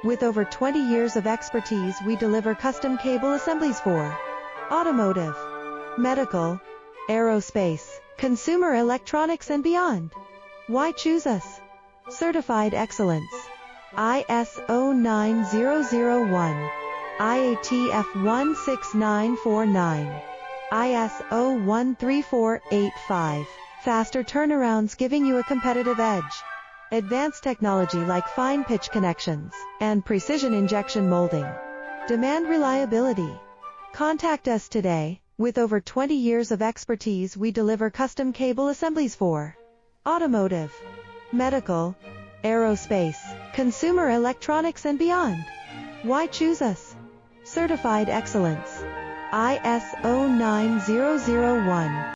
With over 20 years of expertise, we deliver custom cable assemblies for automotive, medical, aerospace, consumer electronics and beyond. Why choose us? Certified excellence. ISO 9001, IATF 16949, ISO 13485. Faster turnarounds giving you a competitive edge. Advanced technology like fine pitch connections and precision injection molding. Demand reliability. Contact us today. With over 20 years of expertise, we deliver custom cable assemblies for automotive, medical, aerospace, consumer electronics and beyond. Why choose us? Certified excellence. ISO 9001.